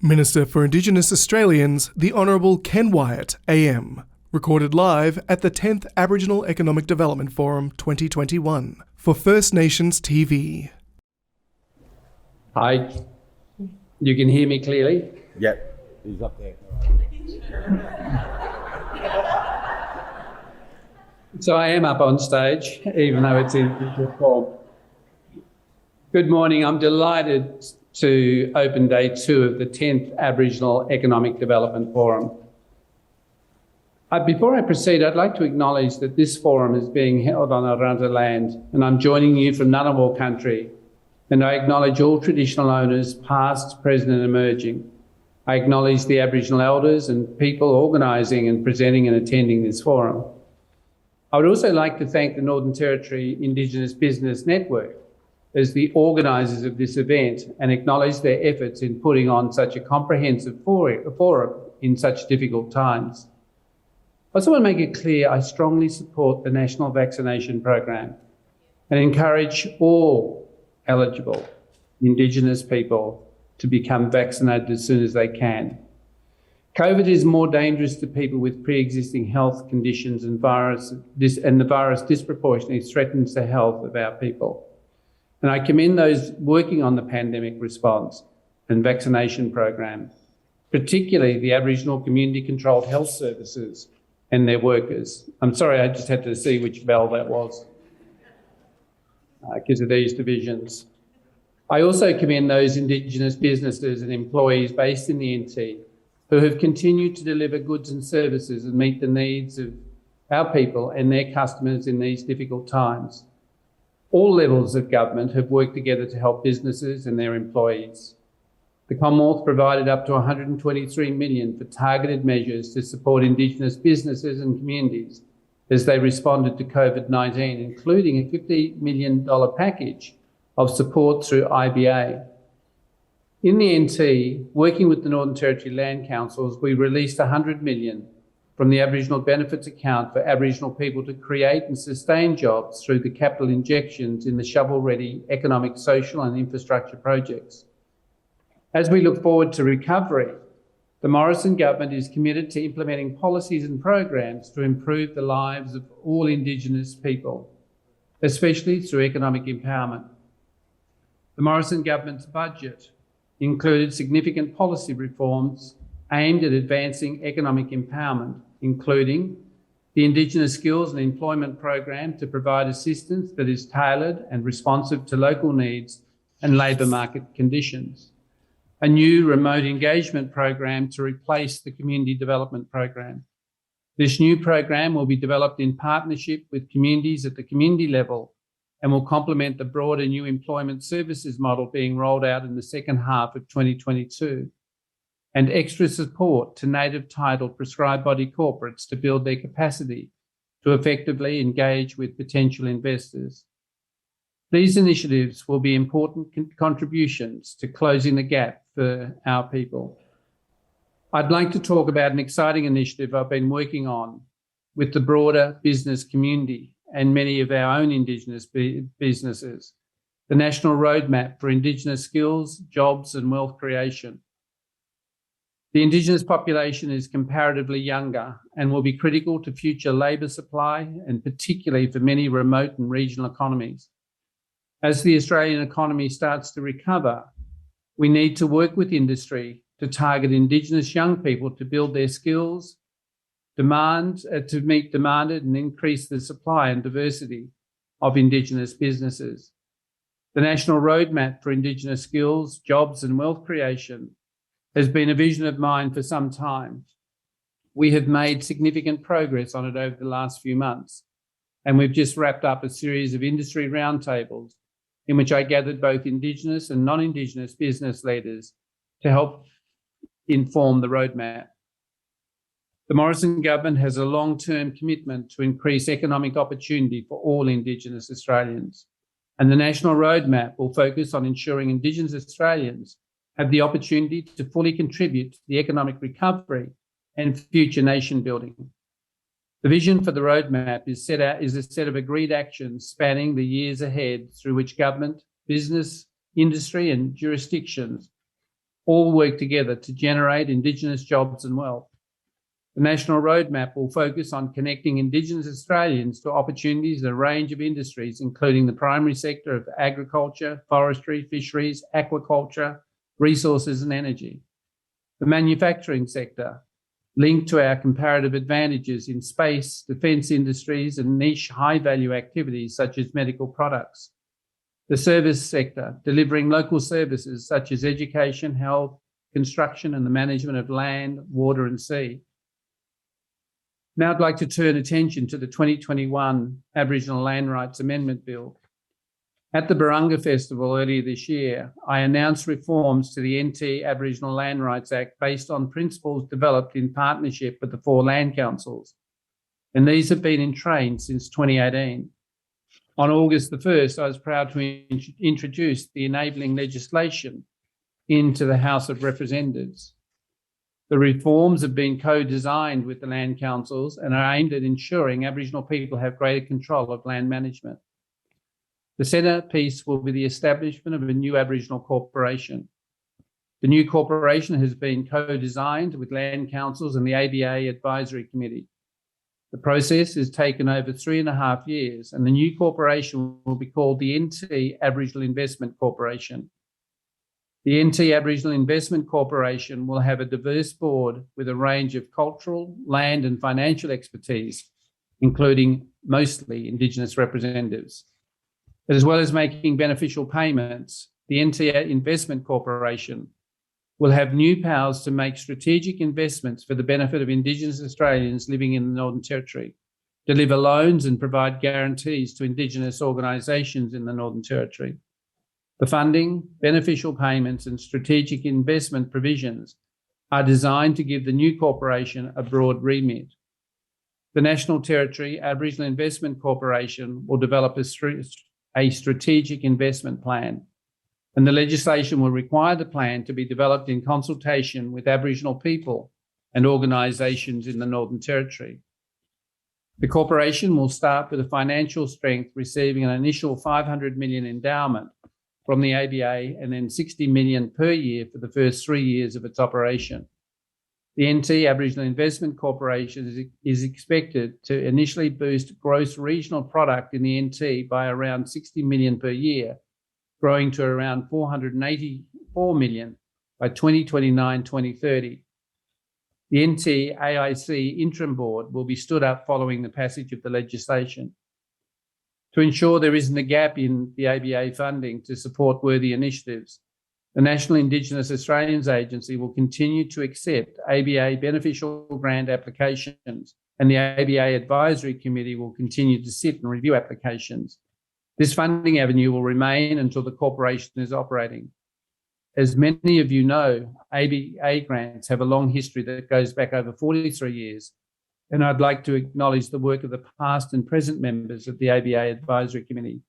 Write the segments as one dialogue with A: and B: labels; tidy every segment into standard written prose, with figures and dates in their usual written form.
A: Minister for Indigenous Australians, the Honourable Ken Wyatt AM, recorded live at the 10th Aboriginal Economic Development Forum 2021 for First Nations TV.
B: Hi, you can hear me clearly?
C: Yep, he's up there.
B: So I am up on stage, even though it's in visual form. Good morning, I'm delighted to open day 2 of the 10th Aboriginal Economic Development Forum. Before I proceed, I'd like to acknowledge that this forum is being held on Arrernte land, and I'm joining you from Ngunnawal country, and I acknowledge all traditional owners, past, present and emerging. I acknowledge the Aboriginal elders and people organising and presenting and attending this forum. I would also like to thank the Northern Territory Indigenous Business Network as the organisers of this event and acknowledge their efforts in putting on such a comprehensive forum in such difficult times. I also want to make it clear I strongly support the national vaccination program and encourage all eligible Indigenous people to become vaccinated as soon as they can. COVID is more dangerous to people with pre-existing health conditions and the virus disproportionately threatens the health of our people. And I commend those working on the pandemic response and vaccination program, particularly the Aboriginal community-controlled health services and their workers. I'm sorry, I just had to see which bell that was because of these divisions. I also commend those Indigenous businesses and employees based in the NT who have continued to deliver goods and services and meet the needs of our people and their customers in these difficult times. All levels of government have worked together to help businesses and their employees. The Commonwealth provided up to $123 million for targeted measures to support Indigenous businesses and communities as they responded to COVID-19, including a $50 million package of support through IBA. In the NT, working with the Northern Territory Land Councils, we released $100 million from the Aboriginal Benefits Account for Aboriginal people to create and sustain jobs through the capital injections in the shovel-ready economic, social and infrastructure projects. As we look forward to recovery, the Morrison government is committed to implementing policies and programs to improve the lives of all Indigenous people, especially through economic empowerment. The Morrison government's budget included significant policy reforms aimed at advancing economic empowerment, including the Indigenous Skills and Employment Program to provide assistance that is tailored and responsive to local needs and labour market conditions, a new remote engagement program to replace the Community Development Program. This new program will be developed in partnership with communities at the community level and will complement the broader new employment services model being rolled out in the second half of 2022, and extra support to native title prescribed body corporates to build their capacity to effectively engage with potential investors. These initiatives will be important contributions to closing the gap for our people. I'd like to talk about an exciting initiative I've been working on with the broader business community and many of our own Indigenous businesses, the National Roadmap for Indigenous Skills, Jobs and Wealth Creation. The Indigenous population is comparatively younger and will be critical to future labour supply and particularly for many remote and regional economies. As the Australian economy starts to recover, we need to work with industry to target Indigenous young people to build their skills, to meet demanded and increase the supply and diversity of Indigenous businesses. The National Roadmap for Indigenous Skills, Jobs and Wealth Creation has been a vision of mine for some time. We have made significant progress on it over the last few months, and we've just wrapped up a series of industry roundtables in which I gathered both Indigenous and non-Indigenous business leaders to help inform the roadmap. The Morrison government has a long-term commitment to increase economic opportunity for all Indigenous Australians, and the National Roadmap will focus on ensuring Indigenous Australians have the opportunity to fully contribute to the economic recovery and future nation building. The vision for the roadmap is a set of agreed actions spanning the years ahead through which government, business, industry and jurisdictions all work together to generate Indigenous jobs and wealth. The National Roadmap will focus on connecting Indigenous Australians to opportunities in a range of industries, including the primary sector of agriculture, forestry, fisheries, aquaculture, resources and energy. The manufacturing sector, linked to our comparative advantages in space, defence industries and niche high-value activities such as medical products. The service sector, delivering local services such as education, health, construction and the management of land, water and sea. Now I'd like to turn attention to the 2021 Aboriginal Land Rights Amendment Bill. At the Barunga Festival earlier this year, I announced reforms to the NT Aboriginal Land Rights Act based on principles developed in partnership with the 4 land councils, and these have been in train since 2018. On August the 1st, I was proud to introduce the enabling legislation into the House of Representatives. The reforms have been co-designed with the land councils and are aimed at ensuring Aboriginal people have greater control of land management. The centrepiece will be the establishment of a new Aboriginal corporation. The new corporation has been co-designed with land councils and the ABA Advisory Committee. The process has taken over 3.5 years, and the new corporation will be called the NT Aboriginal Investment Corporation. The NT Aboriginal Investment Corporation will have a diverse board with a range of cultural, land and financial expertise, including mostly Indigenous representatives. As well as making beneficial payments, the NT Investment Corporation will have new powers to make strategic investments for the benefit of Indigenous Australians living in the Northern Territory, deliver loans and provide guarantees to Indigenous organisations in the Northern Territory. The funding, beneficial payments and strategic investment provisions are designed to give the new corporation a broad remit. The National Territory Aboriginal Investment Corporation will develop a strategic investment plan, and the legislation will require the plan to be developed in consultation with Aboriginal people and organisations in the Northern Territory. The corporation will start with a financial strength, receiving an initial $500 million endowment from the ABA and then $60 million per year for the first 3 years of its operation. The NT Aboriginal Investment Corporation is expected to initially boost gross regional product in the NT by around $60 million per year, growing to around $484 million by 2029-2030. The NT AIC interim board will be stood up following the passage of the legislation. To ensure there isn't a gap in the ABA funding to support worthy initiatives, the National Indigenous Australians Agency will continue to accept ABA beneficial grant applications, and the ABA Advisory Committee will continue to sit and review applications. This funding avenue will remain until the corporation is operating. As many of you know, ABA grants have a long history that goes back over 43 years, and I'd like to acknowledge the work of the past and present members of the ABA Advisory Committee.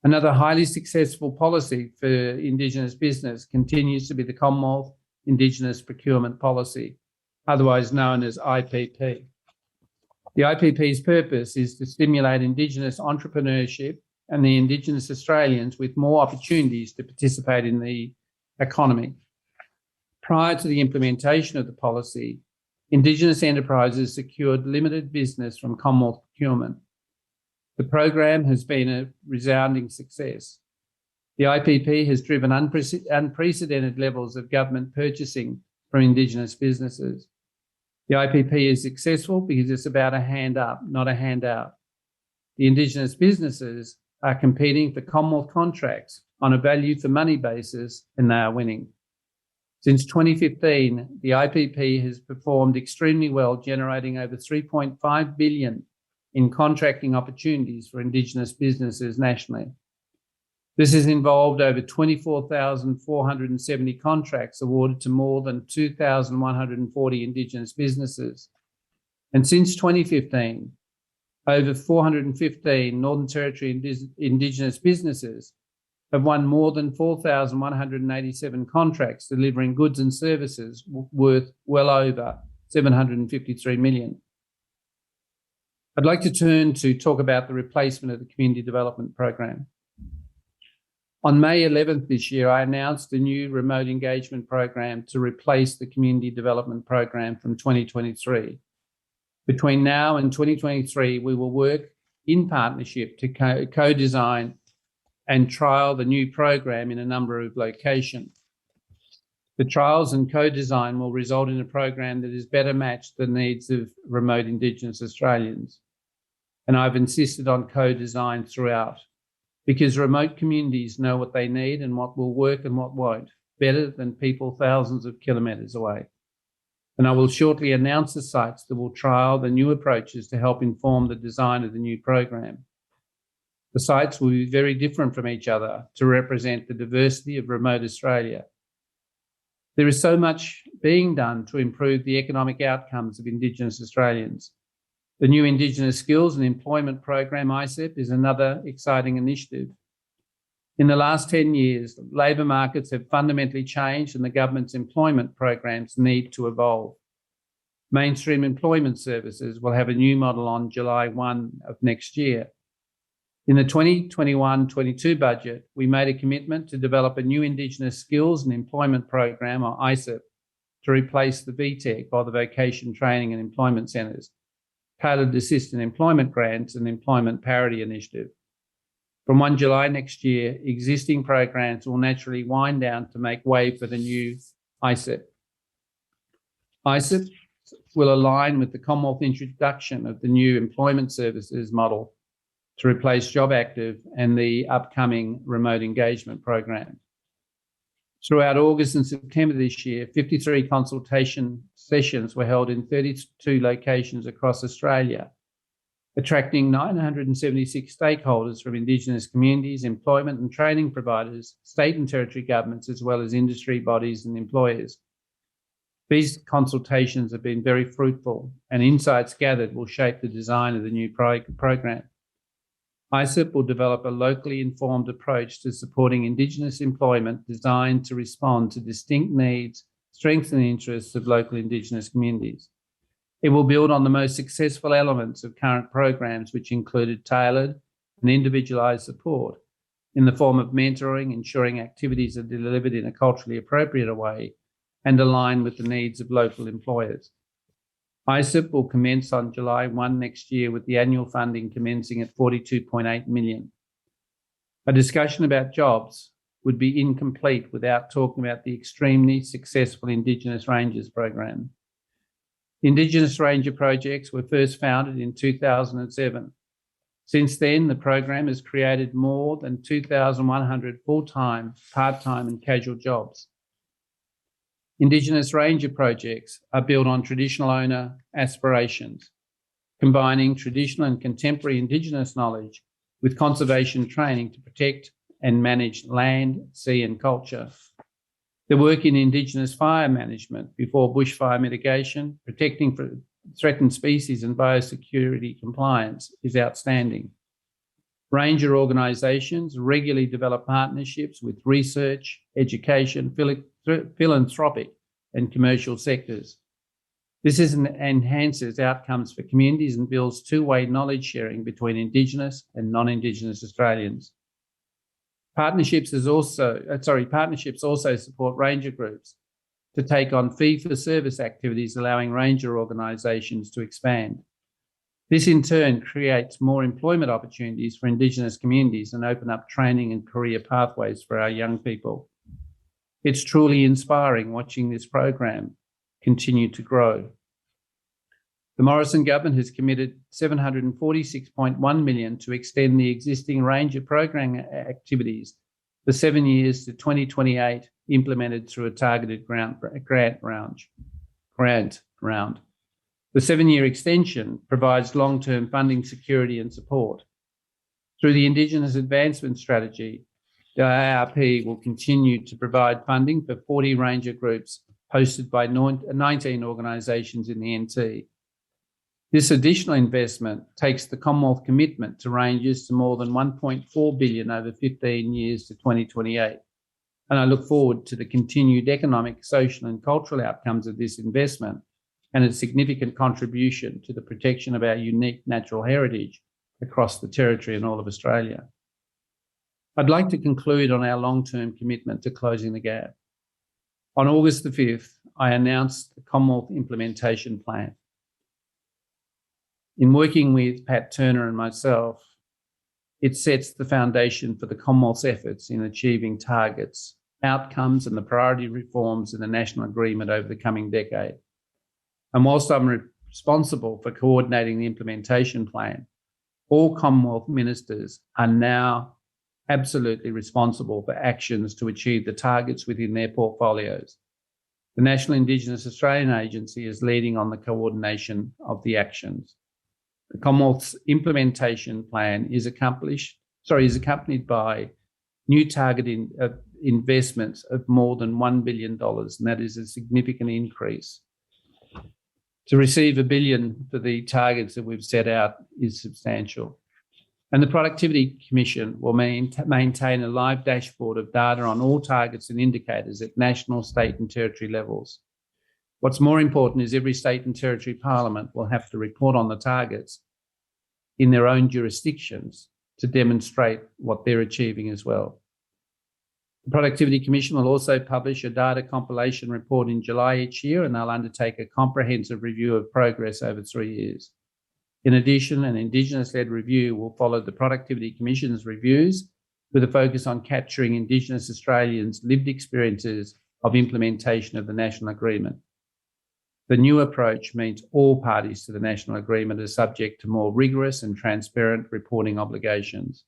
B: Another highly successful policy for Indigenous business continues to be the Commonwealth Indigenous Procurement Policy, otherwise known as IPP. The IPP's purpose is to stimulate Indigenous entrepreneurship and the Indigenous Australians with more opportunities to participate in the economy. Prior to the implementation of the policy, Indigenous enterprises secured limited business from Commonwealth procurement. The program has been a resounding success. The IPP has driven unprecedented levels of government purchasing from Indigenous businesses. The IPP is successful because it's about a hand up, not a handout. The Indigenous businesses are competing for Commonwealth contracts on a value for money basis, and they are winning. Since 2015, the IPP has performed extremely well, generating over $3.5 billion in contracting opportunities for Indigenous businesses nationally. This has involved over 24,470 contracts awarded to more than 2,140 Indigenous businesses. And since 2015, over 415 Northern Territory Indigenous businesses have won more than 4,187 contracts, delivering goods and services worth well over $753 million. I'd like to turn to talk about the replacement of the Community Development Program. On May 11th this year, I announced a new remote engagement program to replace the Community Development Program from 2023. Between now and 2023, we will work in partnership to co-design and trial the new program in a number of locations. The trials and co-design will result in a program that is better matched to the needs of remote Indigenous Australians. And I've insisted on co-design throughout, because remote communities know what they need and what will work and what won't, better than people thousands of kilometres away. And I will shortly announce the sites that will trial the new approaches to help inform the design of the new program. The sites will be very different from each other to represent the diversity of remote Australia. There is so much being done to improve the economic outcomes of Indigenous Australians. The new Indigenous Skills and Employment Program, ISEP, is another exciting initiative. In the last 10 years, labour markets have fundamentally changed and the government's employment programs need to evolve. Mainstream employment services will have a new model on July 1 of next year. In the 2021-22 budget, we made a commitment to develop a new Indigenous Skills and Employment Program, or ISEP, to replace the VTEC, or the Vocation Training and Employment Centres, Tailored Assistant Employment Grants and Employment Parity Initiative. From 1 July next year, existing programs will naturally wind down to make way for the new ISEP. ISEP will align with the Commonwealth introduction of the new employment services model to replace Job Active and the upcoming remote engagement program. Throughout August and September this year, 53 consultation sessions were held in 32 locations across Australia, attracting 976 stakeholders from Indigenous communities, employment and training providers, state and territory governments, as well as industry bodies and employers. These consultations have been very fruitful, and insights gathered will shape the design of the new program. ISEP will develop a locally informed approach to supporting Indigenous employment designed to respond to distinct needs, strengths and interests of local Indigenous communities. It will build on the most successful elements of current programs, which included tailored and individualised support in the form of mentoring, ensuring activities are delivered in a culturally appropriate way and align with the needs of local employers. ISEP will commence on July 1 next year, with the annual funding commencing at $42.8 million. A discussion about jobs would be incomplete without talking about the extremely successful Indigenous Rangers program. Indigenous Ranger projects were first founded in 2007. Since then, the program has created more than 2,100 full-time, part-time and casual jobs. Indigenous Ranger projects are built on traditional owner aspirations, combining traditional and contemporary Indigenous knowledge with conservation training to protect and manage land, sea and culture. The work in Indigenous fire management before bushfire mitigation, protecting threatened species and biosecurity compliance is outstanding. Ranger organisations regularly develop partnerships with research, education, philanthropic and commercial sectors. This enhances outcomes for communities and builds two-way knowledge sharing between Indigenous and non-Indigenous Australians. Partnerships also support ranger groups to take on fee-for-service activities, allowing ranger organisations to expand. This in turn creates more employment opportunities for Indigenous communities and open up training and career pathways for our young people. It's truly inspiring watching this program continue to grow. The Morrison government has committed $746.1 million to extend the existing Ranger program activities for 7 years to 2028, implemented through a targeted grant round. The 7-year extension provides long-term funding security and support. Through the Indigenous Advancement Strategy, the ARP will continue to provide funding for 40 Ranger groups hosted by 19 organisations in the NT. This additional investment takes the Commonwealth commitment to Rangers to more than $1.4 billion over 15 years to 2028. And I look forward to the continued economic, social and cultural outcomes of this investment and its significant contribution to the protection of our unique natural heritage across the Territory and all of Australia. I'd like to conclude on our long-term commitment to closing the gap. On August the 5th, I announced the Commonwealth Implementation Plan. In working with Pat Turner and myself, it sets the foundation for the Commonwealth's efforts in achieving targets, outcomes and the priority reforms in the national agreement over the coming decade. And whilst I'm responsible for coordinating the implementation plan, all Commonwealth ministers are now absolutely responsible for actions to achieve the targets within their portfolios. The National Indigenous Australian Agency is leading on the coordination of the actions. The Commonwealth's implementation plan is accompanied by new targeted investments of more than $1 billion, and that is a significant increase. To receive $1 billion for the targets that we've set out is substantial. And the Productivity Commission will maintain a live dashboard of data on all targets and indicators at national, state and territory levels. What's more important is every state and territory parliament will have to report on the targets in their own jurisdictions to demonstrate what they're achieving as well. The Productivity Commission will also publish a data compilation report in July each year, and they'll undertake a comprehensive review of progress over 3 years. In addition, an Indigenous-led review will follow the Productivity Commission's reviews with a focus on capturing Indigenous Australians' lived experiences of implementation of the National Agreement. The new approach means all parties to the National Agreement are subject to more rigorous and transparent reporting obligations.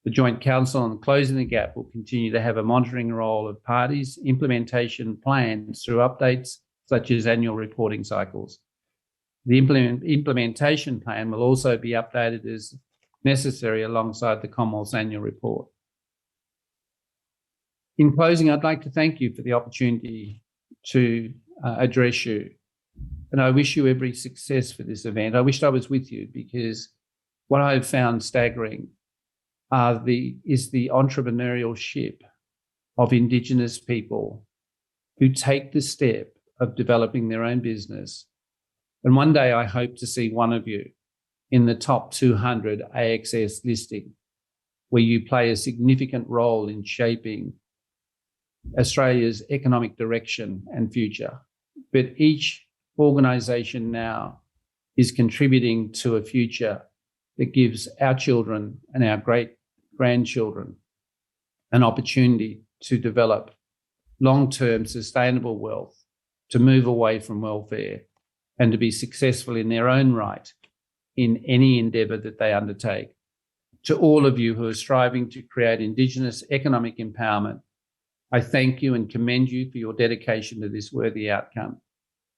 B: The Joint Council on Closing the Gap will continue to have a monitoring role of parties' implementation plans through updates such as annual reporting cycles. The implementation plan will also be updated as necessary alongside the Commonwealth's annual report. In closing, I'd like to thank you for the opportunity to address you. And I wish you every success for this event. I wished I was with you, because what I've found staggering is the entrepreneurship of Indigenous people who take the step of developing their own business. And one day I hope to see one of you in the top 200 AXS listing, where you play a significant role in shaping Australia's economic direction and future. But each organisation now is contributing to a future that gives our children and our great-grandchildren an opportunity to develop long-term sustainable wealth, to move away from welfare, and to be successful in their own right in any endeavour that they undertake. To all of you who are striving to create Indigenous economic empowerment, I thank you and commend you for your dedication to this worthy outcome.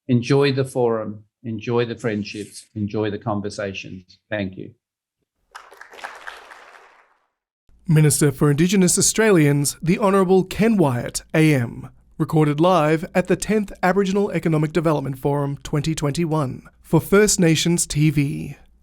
B: Enjoy the forum, enjoy the friendships, enjoy the conversations. Thank you.
A: Minister for Indigenous Australians, the Honourable Ken Wyatt AM. Recorded live at the 10th Aboriginal Economic Development Forum 2021 for First Nations TV.